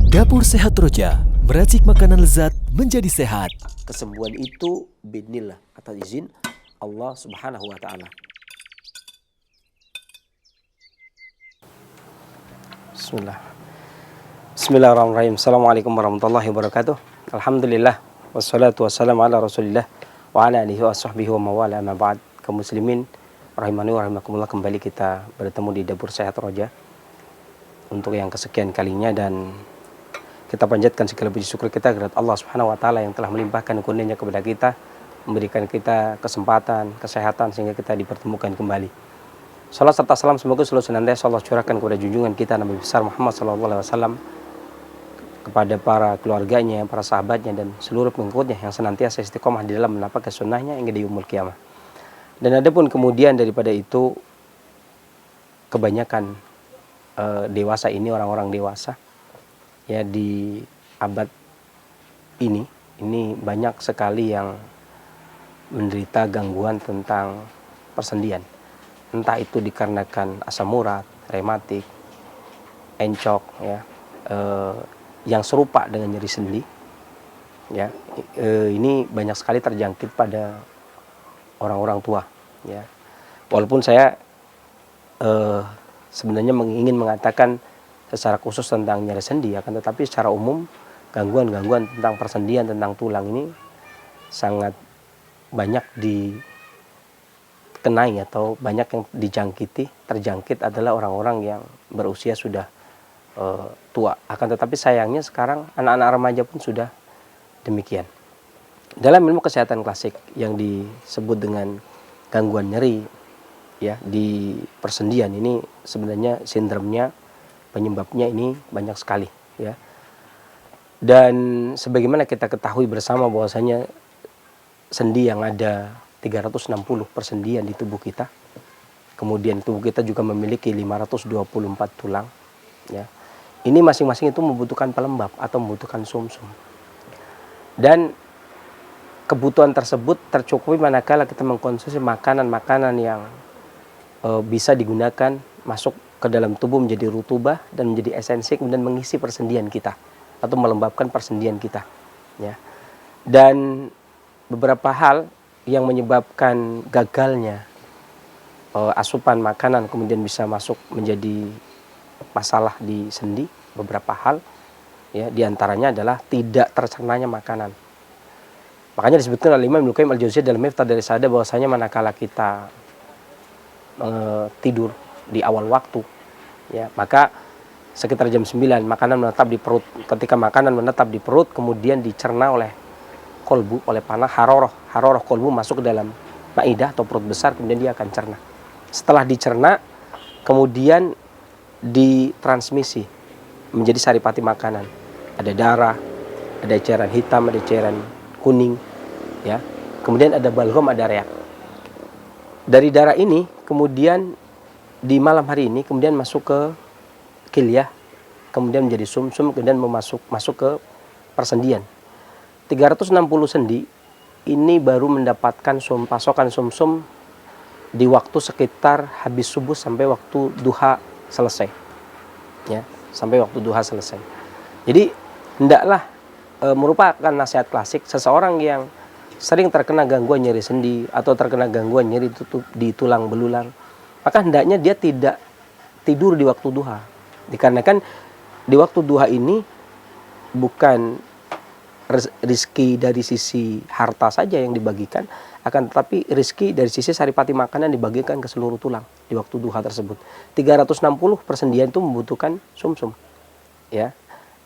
Dapur Sehat Roja, meracik makanan lezat menjadi sehat. Kesembuhan itu binillah, atas izin Allah Subhanahu wa taala. Bismillah. Bismillahirrahmanirrahim. Assalamualaikum warahmatullahi wabarakatuh. Alhamdulillah wassalatu wassalamu ala Rasulillah wa ala alihi wa sahbihi wa mawala amma ba'd. Kaum muslimin rahimani wa rahimakumullah, kembali kita bertemu di Dapur Sehat Roja untuk yang kesekian kalinya, dan kita panjatkan segala puji syukur kita kepada Allah Subhanahu wa taala yang telah melimpahkan kurnia-Nya kepada kita, memberikan kita kesempatan, kesehatan sehingga kita dipertemukan kembali. Salat serta salam semoga selalu senantiasa Allah curahkan kepada junjungan kita Nabi besar Muhammad SAW, kepada para keluarganya, para sahabatnya, dan seluruh pengikutnya yang senantiasa istiqomah di dalam menapakan sunnahnya hingga di yaumul qiyamah. Dan adapun kemudian daripada itu, kebanyakan dewasa ini, orang-orang dewasa ya di abad ini banyak sekali yang menderita gangguan tentang persendian. Entah itu dikarenakan asam urat, rematik, encok, ya, yang serupa dengan nyeri sendi, ya, ini banyak sekali terjangkit pada orang-orang tua, ya. Walaupun saya sebenarnya ingin mengatakan secara khusus tentang nyeri sendi, akan tetapi secara umum gangguan-gangguan tentang persendian, tentang tulang ini sangat banyak dikenai atau banyak yang terjangkit adalah orang-orang yang berusia sudah tua. Akan tetapi sayangnya sekarang anak-anak remaja pun sudah demikian. Dalam ilmu kesehatan klasik yang disebut dengan gangguan nyeri, ya, di persendian ini sebenarnya sindromnya, penyebabnya ini banyak sekali, ya. Dan sebagaimana kita ketahui bersama bahwasanya sendi yang ada 360 persendian di tubuh kita. Kemudian tubuh kita juga memiliki 524 tulang, ya. Ini masing-masing itu membutuhkan pelembab atau membutuhkan sumsum. Dan kebutuhan tersebut tercukupi manakala kita mengkonsumsi makanan-makanan yang bisa digunakan masuk ke dalam tubuh menjadi rutubah dan menjadi esensi, kemudian mengisi persendian kita atau melembabkan persendian kita, ya. Dan beberapa hal yang menyebabkan gagalnya asupan makanan kemudian bisa masuk menjadi masalah di sendi, beberapa hal, ya, diantaranya adalah tidak tercernanya makanan. Makanya disebutkan oleh Imam Ibnu Qayyim al-Jauziyah dalam Miftah Daris Sa'adah bahwasanya manakala kita tidur di awal waktu, ya, maka sekitar jam 9 makanan menetap di perut. Ketika makanan menetap di perut kemudian dicerna oleh kolbu, oleh panah, haroroh kolbu masuk ke dalam maidah atau perut besar, kemudian dia akan cerna. Setelah dicerna kemudian ditransmisi menjadi saripati makanan. Ada darah, ada cairan hitam, ada cairan kuning, ya. Kemudian ada balgam, ada reak. Dari darah ini kemudian di malam hari ini kemudian masuk ke kilyah, kemudian menjadi sumsum, kemudian masuk ke persendian. 360 sendi ini baru mendapatkan pasokan sumsum di waktu sekitar habis subuh sampai waktu duha selesai, ya, sampai waktu duha selesai. Jadi hendaklah merupakan nasihat klasik seseorang yang sering terkena gangguan nyeri sendi atau terkena gangguan nyeri di tulang belulang, maka hendaknya dia tidak tidur di waktu duha. Dikarenakan di waktu duha ini bukan rizki dari sisi harta saja yang dibagikan, akan tetapi rizki dari sisi saripati makanan dibagikan ke seluruh tulang di waktu duha tersebut. 360 persendian itu membutuhkan sumsum, ya.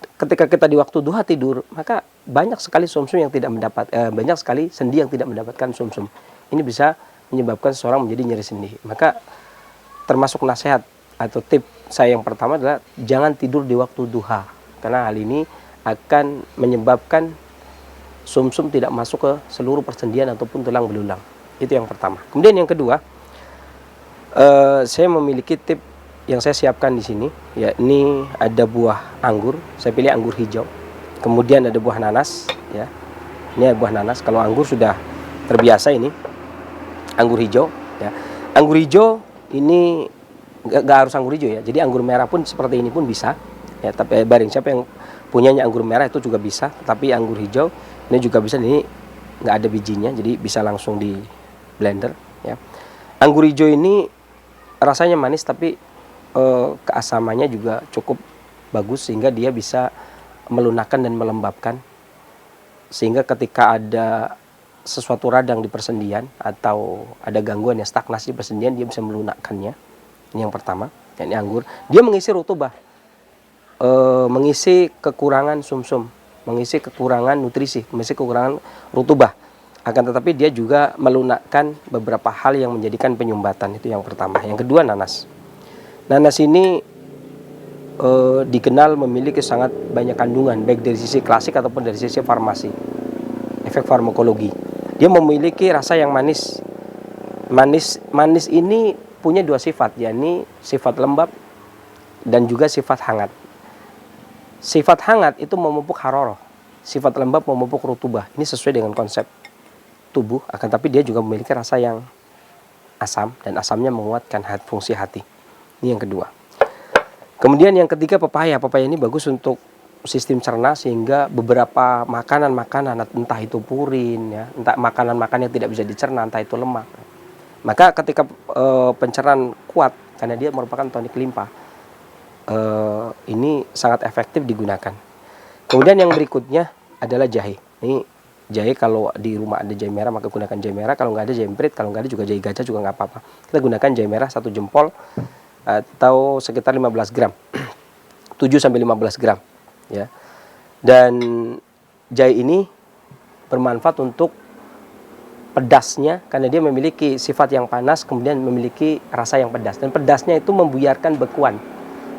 Ketika kita di waktu duha tidur, maka banyak sekali sumsum yang tidak banyak sekali sendi yang tidak mendapatkan sumsum. Ini bisa menyebabkan seseorang menjadi nyeri sendi. Maka termasuk nasihat atau tip saya yang pertama adalah jangan tidur di waktu duha, karena hal ini akan menyebabkan sumsum tidak masuk ke seluruh persendian ataupun tulang belulang. Itu yang pertama. Kemudian yang kedua, saya memiliki tip yang saya siapkan di sini, ya. Ini ada buah anggur, saya pilih anggur hijau. Kemudian ada buah nanas, ya. Ini buah nanas. Kalau anggur sudah terbiasa, ini anggur hijau, ya. Anggur hijau ini nggak harus anggur hijau, ya. Jadi anggur merah pun seperti ini pun bisa. Ya, tapi baring siapa yang punyanya anggur merah itu juga bisa, tapi anggur hijau ini juga bisa. Ini nggak ada bijinya, jadi bisa langsung di blender. Ya, anggur hijau ini rasanya manis, tapi keasamannya juga cukup bagus sehingga dia bisa melunakkan dan melembabkan, sehingga ketika ada sesuatu radang di persendian atau ada gangguan yang stagnasi di persendian, dia bisa melunakkannya. Ini yang pertama. Ini anggur, dia mengisi rutubah, mengisi kekurangan sumsum, mengisi kekurangan nutrisi, mengisi kekurangan rutubah. Akan tetapi dia juga melunakkan beberapa hal yang menjadikan penyumbatan. Itu yang pertama. Yang kedua, nanas. Nanas ini dikenal memiliki sangat banyak kandungan, baik dari sisi klasik ataupun dari sisi farmasi, efek farmakologi. Dia memiliki rasa yang manis. Manis ini punya dua sifat, yakni sifat lembab dan juga sifat hangat. Sifat hangat itu memupuk haroroh, sifat lembab memupuk rutubah. Ini sesuai dengan konsep tubuh, akan tapi dia juga memiliki rasa yang asam, dan asamnya menguatkan fungsi hati. Ini yang kedua. Kemudian yang ketiga, pepaya. Pepaya ini bagus untuk sistem cerna, sehingga beberapa makanan-makanan, entah itu purin, ya, entah makanan-makanan yang tidak bisa dicerna, entah itu lemak. Maka ketika pencernaan kuat, karena dia merupakan tonik limpa, ini sangat efektif digunakan. Kemudian yang berikutnya adalah jahe. Ini jahe, kalau di rumah ada jahe merah maka gunakan jahe merah. Kalau nggak ada jahe emprit, kalau nggak ada juga jahe gajah juga nggak apa-apa. Kita gunakan jahe merah 1 jempol atau sekitar 15 gram, 7-15 gram. Ya. Dan jahe ini bermanfaat untuk pedasnya, karena dia memiliki sifat yang panas, kemudian memiliki rasa yang pedas, dan pedasnya itu membuyarkan bekuan.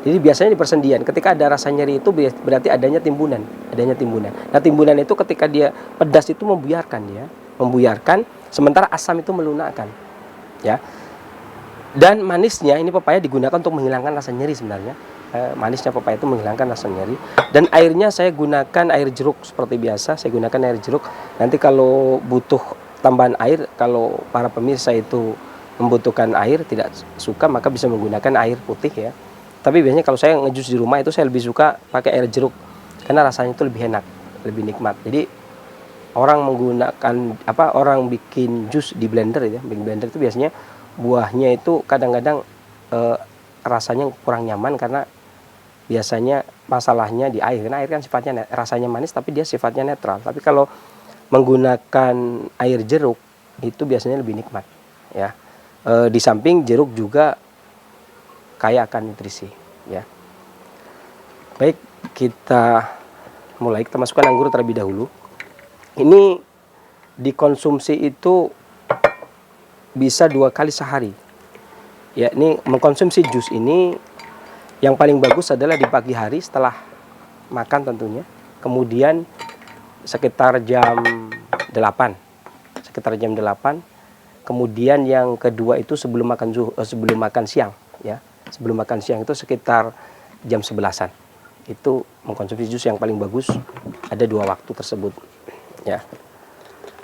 Jadi biasanya di persendian ketika ada rasa nyeri itu berarti adanya timbunan. Nah, timbunan itu ketika dia pedas itu membuyarkan, sementara asam itu melunakkan. Ya. Dan manisnya, ini pepaya digunakan untuk menghilangkan rasa nyeri sebenarnya. Manisnya pepaya itu menghilangkan rasa nyeri. Dan airnya saya gunakan air jeruk seperti biasa. Saya gunakan air jeruk. Nanti kalau butuh tambahan air, kalau para pemirsa itu membutuhkan air, tidak suka, maka bisa menggunakan air putih, ya. Tapi biasanya kalau saya ngejus di rumah itu saya lebih suka pakai air jeruk, karena rasanya itu lebih enak, lebih nikmat. Jadi orang bikin jus di blender, ya, bikin blender itu biasanya buahnya itu kadang-kadang rasanya kurang nyaman, karena biasanya masalahnya di air. Karena air kan sifatnya rasanya manis, tapi dia sifatnya netral. Tapi kalau menggunakan air jeruk itu biasanya lebih nikmat, ya. Di samping jeruk juga kaya akan nutrisi, ya. Baik, kita mulai. Kita masukkan anggur terlebih dahulu. Ini dikonsumsi itu bisa 2 kali sehari. Ya, ini mengkonsumsi jus ini yang paling bagus adalah di pagi hari setelah makan tentunya. Kemudian sekitar jam 8. Kemudian yang kedua itu sebelum makan siang, ya. Sebelum makan siang itu sekitar jam 11-an. Itu mengkonsumsi jus yang paling bagus, ada 2 waktu tersebut, ya.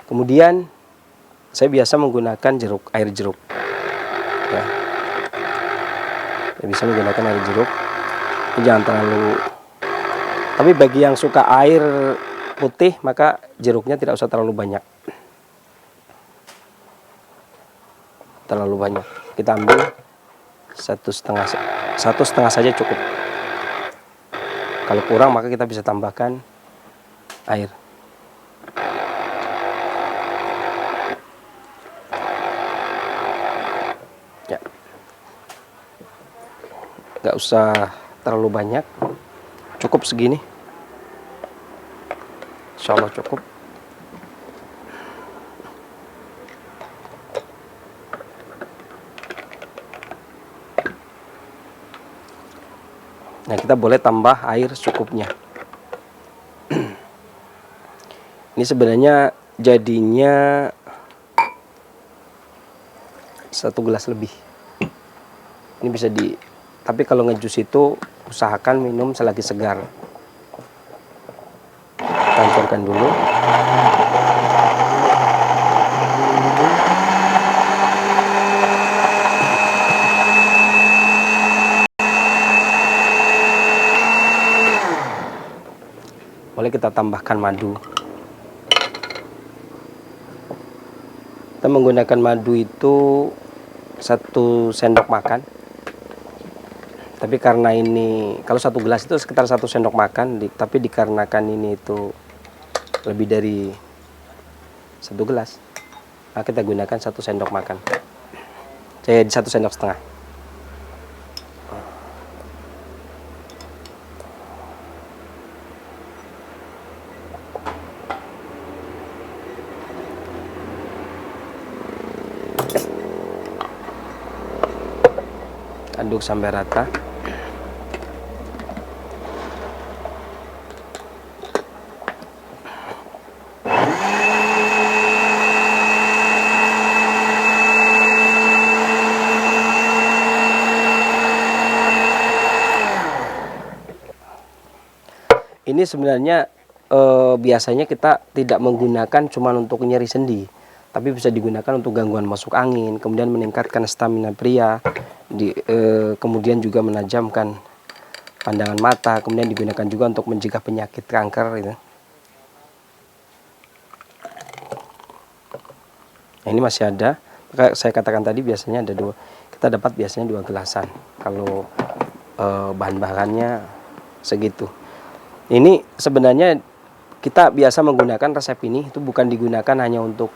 Kemudian saya biasa menggunakan air jeruk, ya. Saya bisa menggunakan air jeruk. Ini jangan terlalu, tapi bagi yang suka air putih maka jeruknya tidak usah terlalu banyak. Kita ambil 1,5 saja cukup. Kalau kurang maka kita bisa tambahkan air. Ya, nggak usah terlalu banyak, cukup segini. Insya Allah cukup. Nah, kita boleh tambah air secukupnya. Ini sebenarnya jadinya 1 gelas lebih. Ini bisa tapi kalau ngejus itu usahakan minum selagi segar. Hancurkan dulu. boleh kita tambahkan madu. Kita menggunakan madu itu 1 sendok makan. Tapi karena ini, kalau 1 gelas itu sekitar 1 sendok makan, tapi dikarenakan ini itu lebih dari 1 gelas, maka kita gunakan 1 sendok makan. Jadi 1 sendok setengah. Aduk sampai rata. Ini sebenarnya biasanya kita tidak menggunakan cuma untuk nyeri sendi, tapi bisa digunakan untuk gangguan masuk angin, kemudian meningkatkan stamina pria, kemudian juga menajamkan pandangan mata, kemudian digunakan juga untuk mencegah penyakit kanker gitu. Nah, ini masih ada. Saya katakan tadi biasanya ada 2. Kita dapat biasanya 2 gelasan. Kalau bahan-bahannya segitu. Ini sebenarnya kita biasa menggunakan resep ini itu bukan digunakan hanya untuk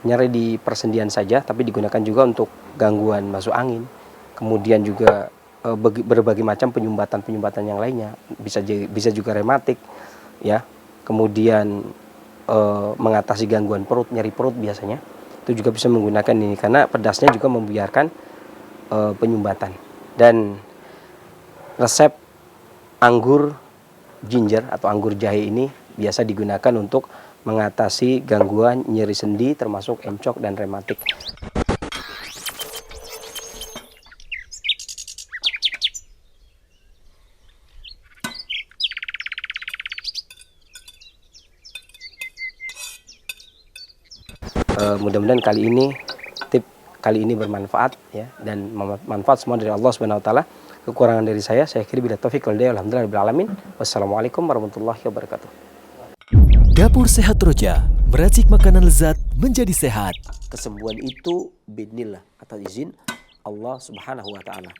nyeri di persendian saja, tapi digunakan juga untuk gangguan masuk angin. Kemudian juga berbagai macam penyumbatan yang lainnya, bisa juga rematik, ya. Kemudian mengatasi gangguan perut, nyeri perut biasanya, itu juga bisa menggunakan ini karena pedasnya juga membiarkan penyumbatan. Dan resep anggur ginger atau anggur jahe ini biasa digunakan untuk mengatasi gangguan nyeri sendi termasuk encok dan rematik. Mudah-mudahan tip kali ini bermanfaat ya, dan manfaat semua dari Allah Subhanahu wa taala. Kekurangan dari saya akhiri bila taufik wal hidayah. Alhamdulillahirabbil alamin. Wassalamualaikum warahmatullahi wabarakatuh. Dapur Sehat Roja, meracik makanan lezat menjadi sehat. Kesembuhan itu biidznillah, atas izin Allah Subhanahu wa taala.